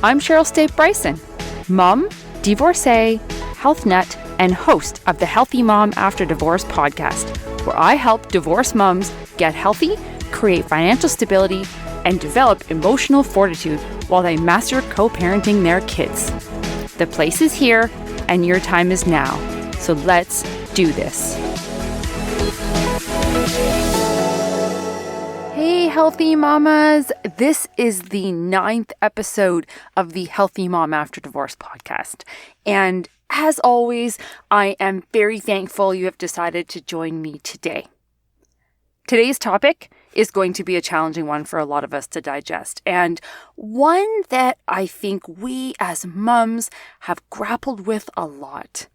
I'm Cheryl State Bryson, mom, divorcee, health nut, and host of the Healthy Mom After Divorce podcast, where I help divorced moms get healthy, create financial stability, and develop emotional fortitude while they master co-parenting their kids. The place is here, and your time is now. So let's do this. Hey, healthy mamas. This is the 9th episode of the Healthy Mom After Divorce podcast. And as always, I am very thankful you have decided to join me today. Today's topic is going to be a challenging one for a lot of us to digest, and one that I think we as mums have grappled with a lot.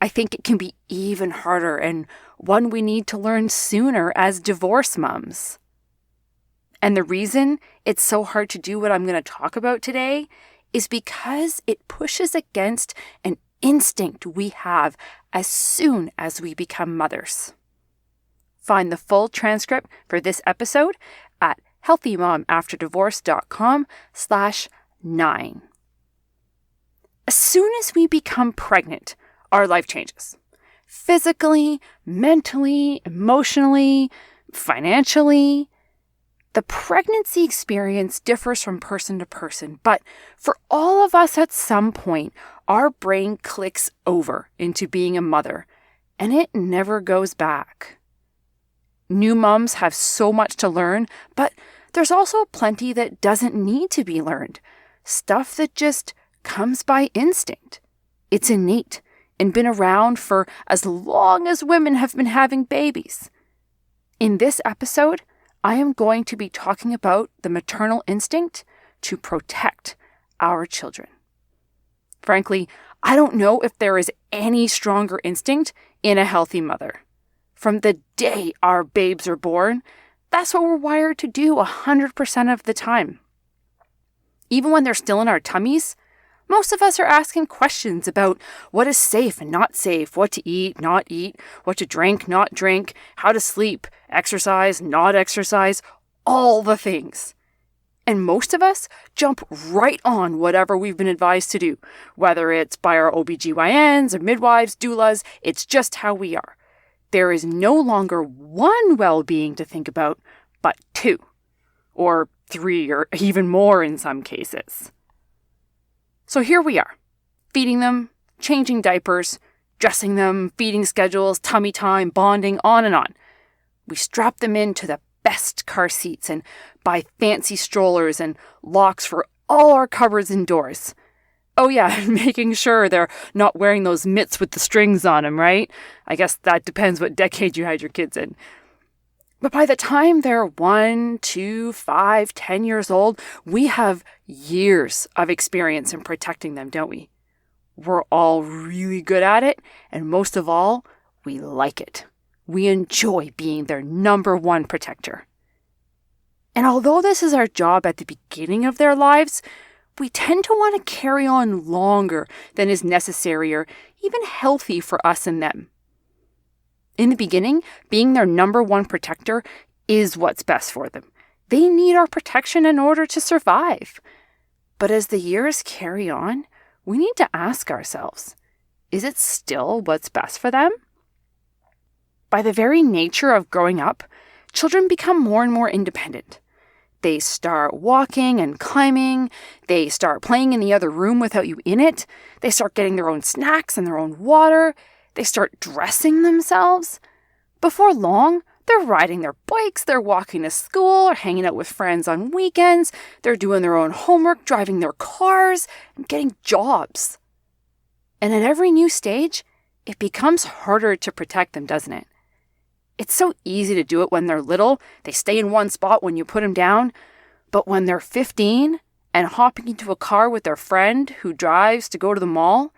I think it can be even harder, and one we need to learn sooner as divorce mums. And the reason it's so hard to do what I'm going to talk about today is because it pushes against an instinct we have as soon as we become mothers. Find the full transcript for this episode at healthymomafterddivorce.com/9. As soon as we become pregnant, our life changes. Physically, mentally, emotionally, financially. The pregnancy experience differs from person to person, but for all of us at some point, our brain clicks over into being a mother, and it never goes back. New moms have so much to learn, but there's also plenty that doesn't need to be learned. Stuff that just comes by instinct. It's innate and been around for as long as women have been having babies. In this episode, I am going to be talking about the maternal instinct to protect our children. Frankly, I don't know if there is any stronger instinct in a healthy mother. From the day our babes are born, that's what we're wired to do 100% of the time. Even when they're still in our tummies, most of us are asking questions about what is safe and not safe, what to eat, not eat, what to drink, not drink, how to sleep, exercise, not exercise, all the things. And most of us jump right on whatever we've been advised to do, whether it's by our OBGYNs or midwives, doulas, it's just how we are. There is no longer one well-being to think about, but 2, or 3, or even more in some cases. So here we are, feeding them, changing diapers, dressing them, feeding schedules, tummy time, bonding, on and on. We strap them into the best car seats and buy fancy strollers and locks for all our cupboards and doors. Oh yeah, and making sure they're not wearing those mitts with the strings on them, right? I guess that depends what decade you had your kids in. But by the time they're 1, 2, 5, 10 years old, we have years of experience in protecting them, don't we? We're all really good at it, and most of all, we like it. We enjoy being their number one protector. And although this is our job at the beginning of their lives, we tend to want to carry on longer than is necessary or even healthy for us and them. In the beginning, being their number one protector is what's best for them. They need our protection in order to survive. But as the years carry on, we need to ask ourselves, is it still what's best for them? By the very nature of growing up, children become more and more independent. They start walking and climbing. They start playing in the other room without you in it. They start getting their own snacks and their own water. They start dressing themselves. Before long, they're riding their bikes, they're walking to school, or hanging out with friends on weekends. They're doing their own homework, driving their cars, and getting jobs. And at every new stage, it becomes harder to protect them, doesn't it? It's so easy to do it when they're little. They stay in one spot when you put them down. But when they're 15 and hopping into a car with their friend who drives to go to the mall,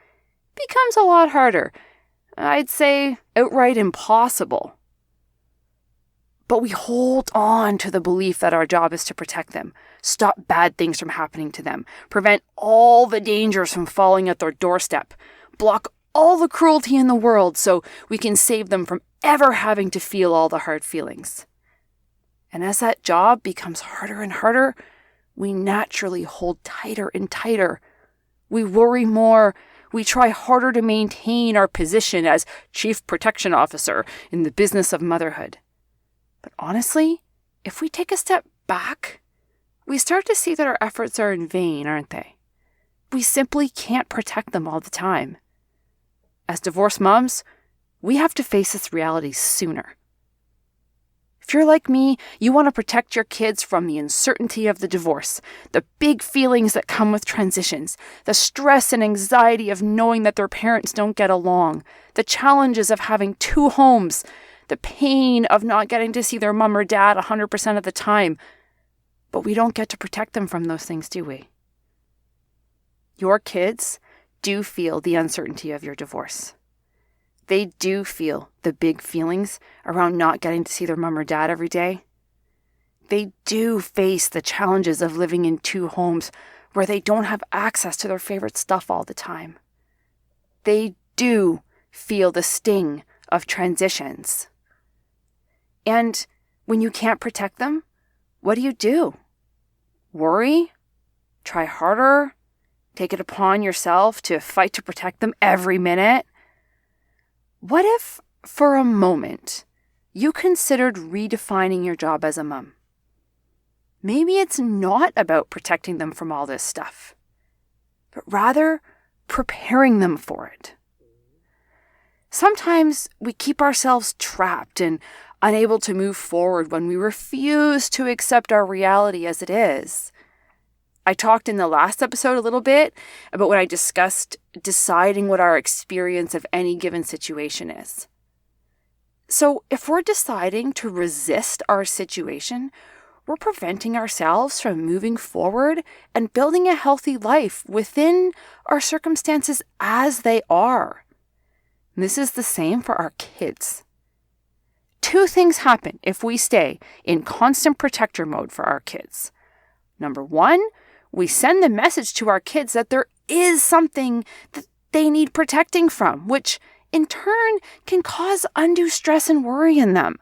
it becomes a lot harder. I'd say outright impossible. But we hold on to the belief that our job is to protect them, stop bad things from happening to them, prevent all the dangers from falling at their doorstep, block all the cruelty in the world so we can save them from ever having to feel all the hard feelings. And as that job becomes harder and harder, we naturally hold tighter and tighter. We worry more. We try harder to maintain our position as Chief Protection Officer in the business of motherhood. But honestly, if we take a step back, we start to see that our efforts are in vain, aren't they? We simply can't protect them all the time. As divorced moms, we have to face this reality sooner. If you're like me, you want to protect your kids from the uncertainty of the divorce, the big feelings that come with transitions, the stress and anxiety of knowing that their parents don't get along, the challenges of having two homes, the pain of not getting to see their mom or dad 100% of the time. But we don't get to protect them from those things, do we? Your kids do feel the uncertainty of your divorce. They do feel the big feelings around not getting to see their mom or dad every day. They do face the challenges of living in two homes where they don't have access to their favorite stuff all the time. They do feel the sting of transitions. And when you can't protect them, what do? Worry? Try harder? Take it upon yourself to fight to protect them every minute? What if, for a moment, you considered redefining your job as a mom? Maybe it's not about protecting them from all this stuff, but rather preparing them for it. Sometimes we keep ourselves trapped and unable to move forward when we refuse to accept our reality as it is. I talked in the last episode a little bit about when I discussed deciding what our experience of any given situation is. So if we're deciding to resist our situation, we're preventing ourselves from moving forward and building a healthy life within our circumstances as they are. And this is the same for our kids. Two things happen if we stay in constant protector mode for our kids. Number one, we send the message to our kids that there is something that they need protecting from, which in turn can cause undue stress and worry in them.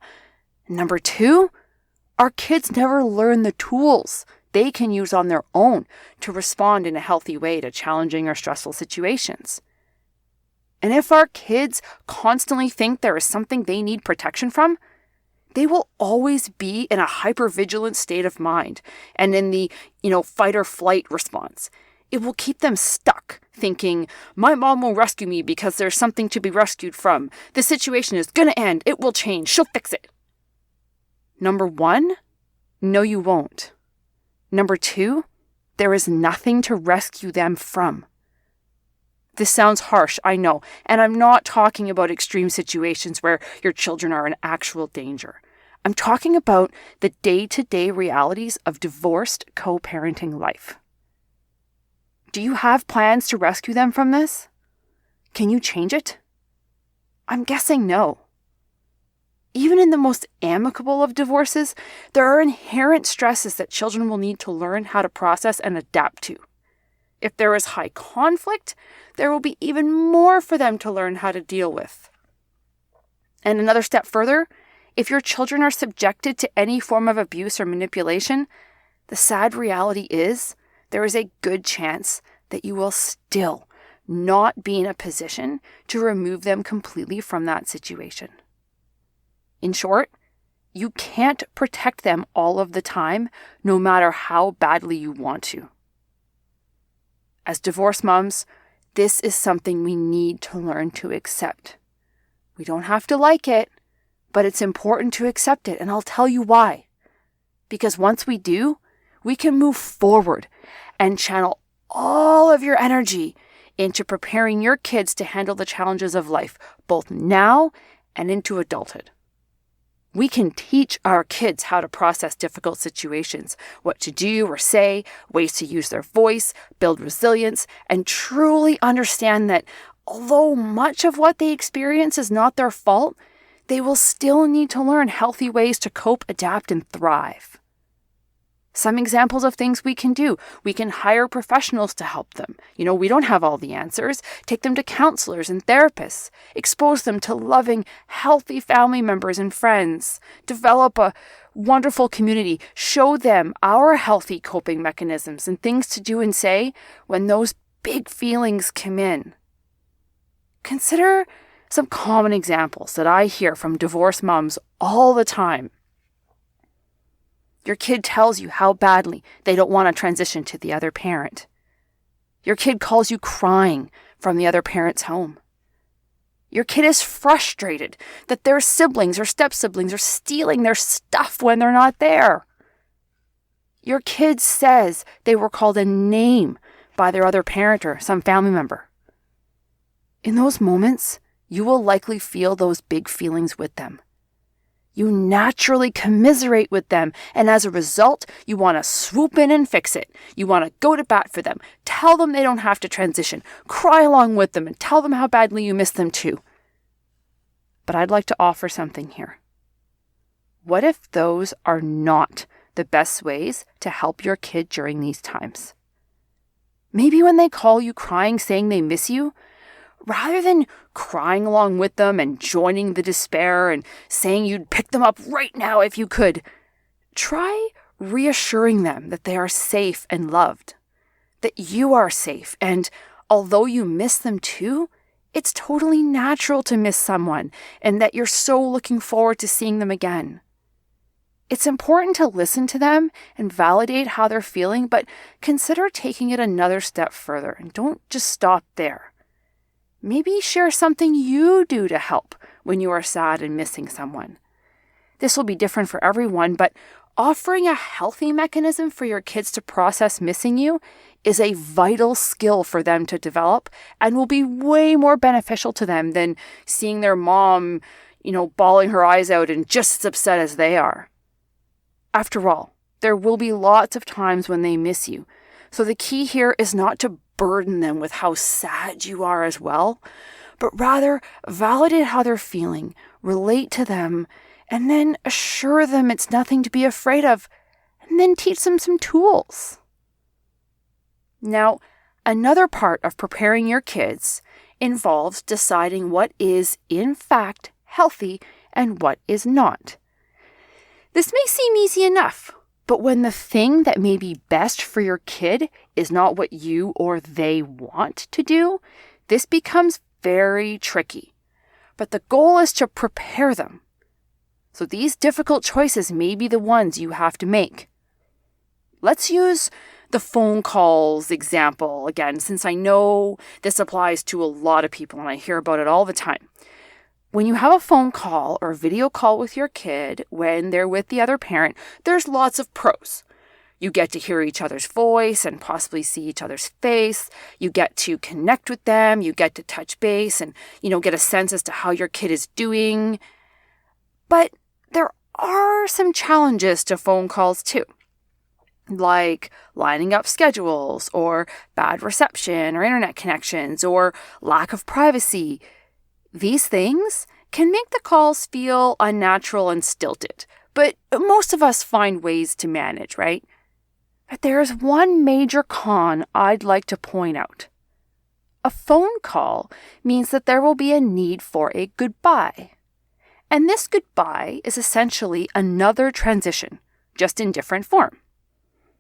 Number two, our kids never learn the tools they can use on their own to respond in a healthy way to challenging or stressful situations. And if our kids constantly think there is something they need protection from, they will always be in a hypervigilant state of mind and in the, fight or flight response. It will keep them stuck thinking, my mom will rescue me because there's something to be rescued from. The situation is going to end. It will change. She'll fix it. Number one, no, you won't. Number two, there is nothing to rescue them from. This sounds harsh, I know, and I'm not talking about extreme situations where your children are in actual danger. I'm talking about the day-to-day realities of divorced co-parenting life. Do you have plans to rescue them from this? Can you change it? I'm guessing no. Even in the most amicable of divorces, there are inherent stresses that children will need to learn how to process and adapt to. If there is high conflict, there will be even more for them to learn how to deal with. And another step further, if your children are subjected to any form of abuse or manipulation, the sad reality is there is a good chance that you will still not be in a position to remove them completely from that situation. In short, you can't protect them all of the time, no matter how badly you want to. As divorced moms, this is something we need to learn to accept. We don't have to like it, but it's important to accept it, and I'll tell you why. Because once we do, we can move forward and channel all of your energy into preparing your kids to handle the challenges of life, both now and into adulthood. We can teach our kids how to process difficult situations, what to do or say, ways to use their voice, build resilience, and truly understand that although much of what they experience is not their fault, they will still need to learn healthy ways to cope, adapt, and thrive. Some examples of things we can do. We can hire professionals to help them. We don't have all the answers. Take them to counselors and therapists. Expose them to loving, healthy family members and friends. Develop a wonderful community. Show them our healthy coping mechanisms and things to do and say when those big feelings come in. Consider some common examples that I hear from divorced moms all the time. Your kid tells you how badly they don't want to transition to the other parent. Your kid calls you crying from the other parent's home. Your kid is frustrated that their siblings or step-siblings are stealing their stuff when they're not there. Your kid says they were called a name by their other parent or some family member. In those moments, you will likely feel those big feelings with them. You naturally commiserate with them, and as a result, you want to swoop in and fix it. You want to go to bat for them, tell them they don't have to transition, cry along with them, and tell them how badly you miss them too. But I'd like to offer something here. What if those are not the best ways to help your kid during these times? Maybe when they call you crying saying they miss you, rather than crying along with them and joining the despair and saying you'd pick them up right now if you could, try reassuring them that they are safe and loved, that you are safe, and although you miss them too, it's totally natural to miss someone and that you're so looking forward to seeing them again. It's important to listen to them and validate how they're feeling, but consider taking it another step further and don't just stop there. Maybe share something you do to help when you are sad and missing someone. This will be different for everyone, but offering a healthy mechanism for your kids to process missing you is a vital skill for them to develop and will be way more beneficial to them than seeing their mom, bawling her eyes out and just as upset as they are. After all, there will be lots of times when they miss you. So the key here is not to burden them with how sad you are as well, but rather validate how they're feeling, relate to them, and then assure them it's nothing to be afraid of, and then teach them some tools. Now, another part of preparing your kids involves deciding what is, in fact, healthy and what is not. This may seem easy enough, but when the thing that may be best for your kid is not what you or they want to do, this becomes very tricky. But the goal is to prepare them. So these difficult choices may be the ones you have to make. Let's use the phone calls example again, since I know this applies to a lot of people and I hear about it all the time. When you have a phone call or video call with your kid when they're with the other parent, there's lots of pros. You get to hear each other's voice and possibly see each other's face. You get to connect with them. You get to touch base and, get a sense as to how your kid is doing. But there are some challenges to phone calls too, like lining up schedules or bad reception or internet connections or lack of privacy. These things can make the calls feel unnatural and stilted, but most of us find ways to manage, right? But there is one major con I'd like to point out. A phone call means that there will be a need for a goodbye. And this goodbye is essentially another transition, just in different form.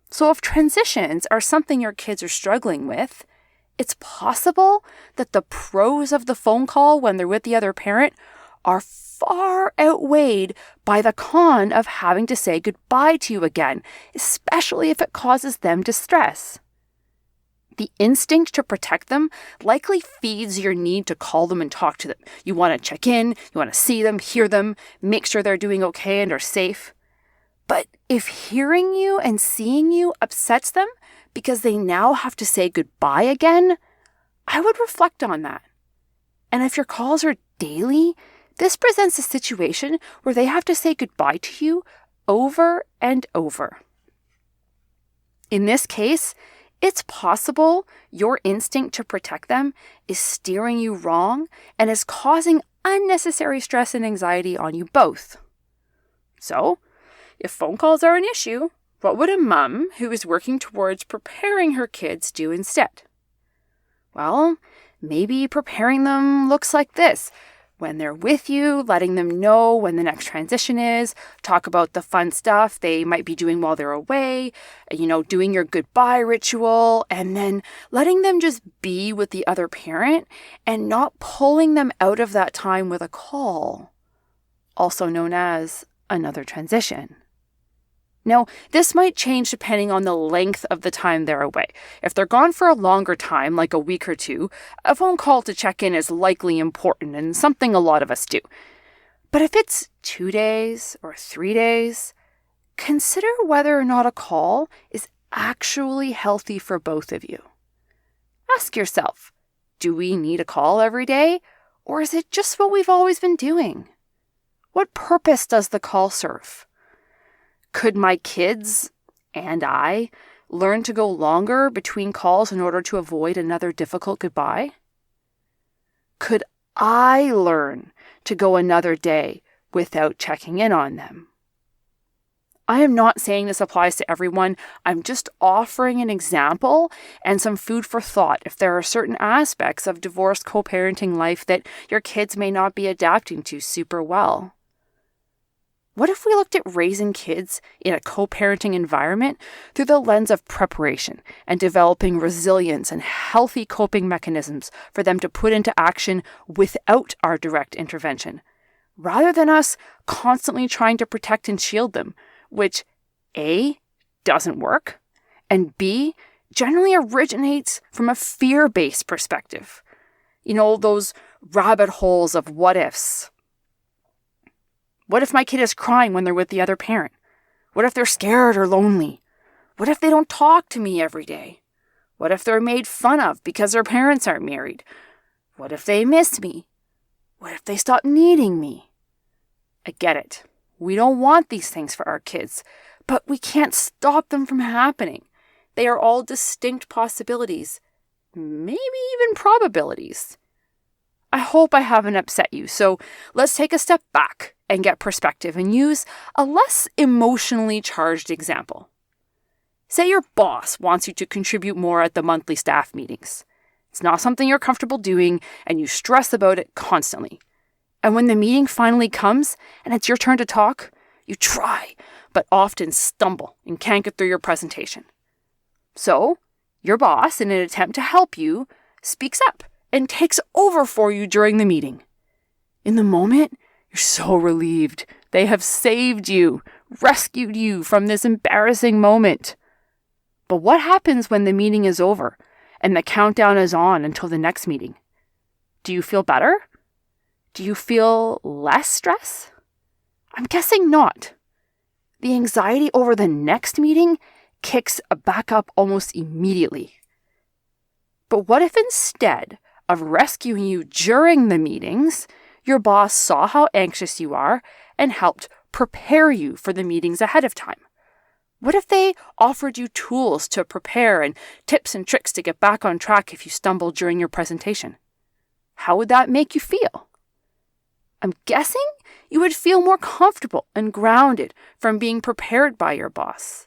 So if transitions are something your kids are struggling with, it's possible that the pros of the phone call when they're with the other parent are far outweighed by the con of having to say goodbye to you again, especially if it causes them distress. The instinct to protect them likely feeds your need to call them and talk to them. You want to check in, you want to see them, hear them, make sure they're doing okay and are safe. But if hearing you and seeing you upsets them, because they now have to say goodbye again, I would reflect on that. And if your calls are daily, this presents a situation where they have to say goodbye to you over and over. In this case, it's possible your instinct to protect them is steering you wrong and is causing unnecessary stress and anxiety on you both. So, if phone calls are an issue, what would a mom who is working towards preparing her kids do instead? Well, maybe preparing them looks like this. when they're with you, letting them know when the next transition is, talk about the fun stuff they might be doing while they're away, doing your goodbye ritual, and then letting them just be with the other parent and not pulling them out of that time with a call, also known as another transition. Now, this might change depending on the length of the time they're away. If they're gone for a longer time, like a week or two, a phone call to check in is likely important and something a lot of us do. But if it's 2 days or 3 days, consider whether or not a call is actually healthy for both of you. Ask yourself, do we need a call every day, or is it just what we've always been doing? What purpose does the call serve? Could my kids and I learn to go longer between calls in order to avoid another difficult goodbye? Could I learn to go another day without checking in on them? I am not saying this applies to everyone. I'm just offering an example and some food for thought if there are certain aspects of divorced co-parenting life that your kids may not be adapting to super well. What if we looked at raising kids in a co-parenting environment through the lens of preparation and developing resilience and healthy coping mechanisms for them to put into action without our direct intervention, rather than us constantly trying to protect and shield them, which A, doesn't work, and B, generally originates from a fear-based perspective. Those rabbit holes of what ifs. What if my kid is crying when they're with the other parent? What if they're scared or lonely? What if they don't talk to me every day? What if they're made fun of because their parents aren't married? What if they miss me? What if they stop needing me? I get it. We don't want these things for our kids, but we can't stop them from happening. They are all distinct possibilities, maybe even probabilities. I hope I haven't upset you, so let's take a step back and get perspective and use a less emotionally charged example. Say your boss wants you to contribute more at the monthly staff meetings. It's not something you're comfortable doing and you stress about it constantly. And when the meeting finally comes and it's your turn to talk, you try, but often stumble and can't get through your presentation. So, your boss, in an attempt to help you, speaks up and takes over for you during the meeting. In the moment, you're so relieved. They have saved you, rescued you from this embarrassing moment. But what happens when the meeting is over and the countdown is on until the next meeting? Do you feel better? Do you feel less stress? I'm guessing not. The anxiety over the next meeting kicks back up almost immediately. But what if instead of rescuing you during the meetings, your boss saw how anxious you are and helped prepare you for the meetings ahead of time? What if they offered you tools to prepare and tips and tricks to get back on track if you stumble during your presentation? How would that make you feel? I'm guessing you would feel more comfortable and grounded from being prepared by your boss.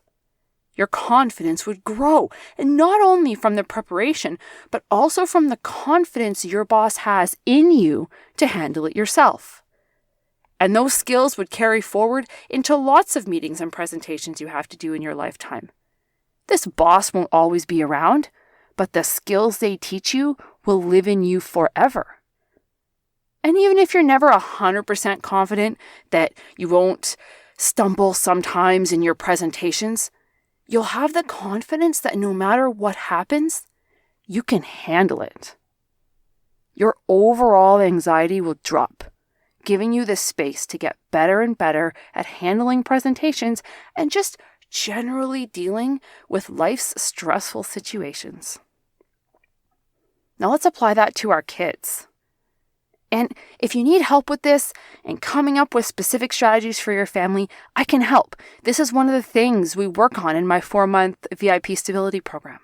Your confidence would grow, and not only from the preparation, but also from the confidence your boss has in you to handle it yourself. And those skills would carry forward into lots of meetings and presentations you have to do in your lifetime. This boss won't always be around, but the skills they teach you will live in you forever. And even if you're never 100% confident that you won't stumble sometimes in your presentations, you'll have the confidence that no matter what happens, you can handle it. Your overall anxiety will drop, giving you the space to get better and better at handling presentations and just generally dealing with life's stressful situations. Now let's apply that to our kids. And if you need help with this and coming up with specific strategies for your family, I can help. This is one of the things we work on in my 4-month VIP stability program.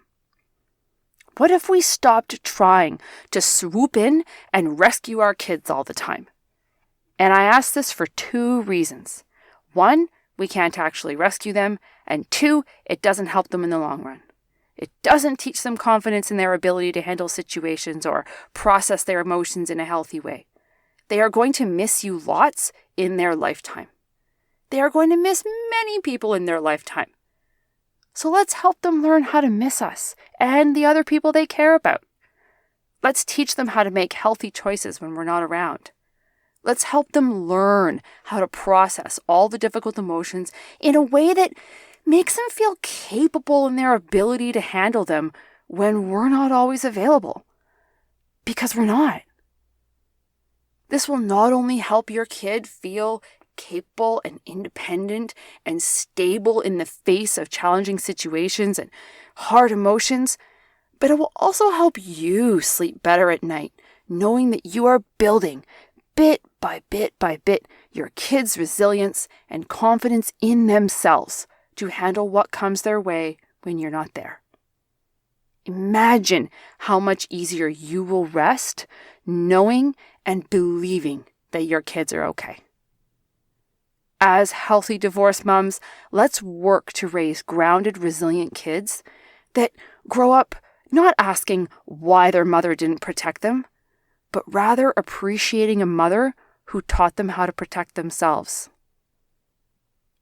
What if we stopped trying to swoop in and rescue our kids all the time? And I ask this for 2 reasons. 1, we can't actually rescue them, and 2, it doesn't help them in the long run. It doesn't teach them confidence in their ability to handle situations or process their emotions in a healthy way. They are going to miss you lots in their lifetime. They are going to miss many people in their lifetime. So let's help them learn how to miss us and the other people they care about. Let's teach them how to make healthy choices when we're not around. Let's help them learn how to process all the difficult emotions in a way that makes them feel capable in their ability to handle them when we're not always available. Because we're not. This will not only help your kid feel capable and independent and stable in the face of challenging situations and hard emotions, but it will also help you sleep better at night, knowing that you are building, bit by bit, your kids' resilience and confidence in themselves to handle what comes their way when you're not there. Imagine how much easier you will rest knowing and believing that your kids are okay. As healthy divorced moms, let's work to raise grounded, resilient kids that grow up not asking why their mother didn't protect them, but rather appreciating a mother who taught them how to protect themselves.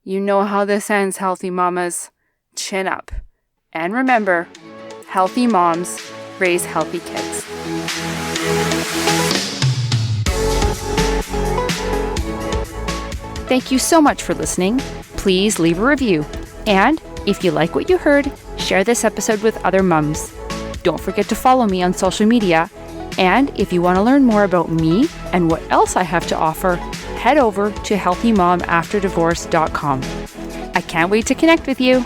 You know how this ends, healthy mamas. Chin up. And remember, healthy moms raise healthy kids. Thank you so much for listening. Please leave a review. And if you like what you heard, share this episode with other mums. Don't forget to follow me on social media. And if you want to learn more about me and what else I have to offer, head over to healthymomafterddivorce.com. I can't wait to connect with you.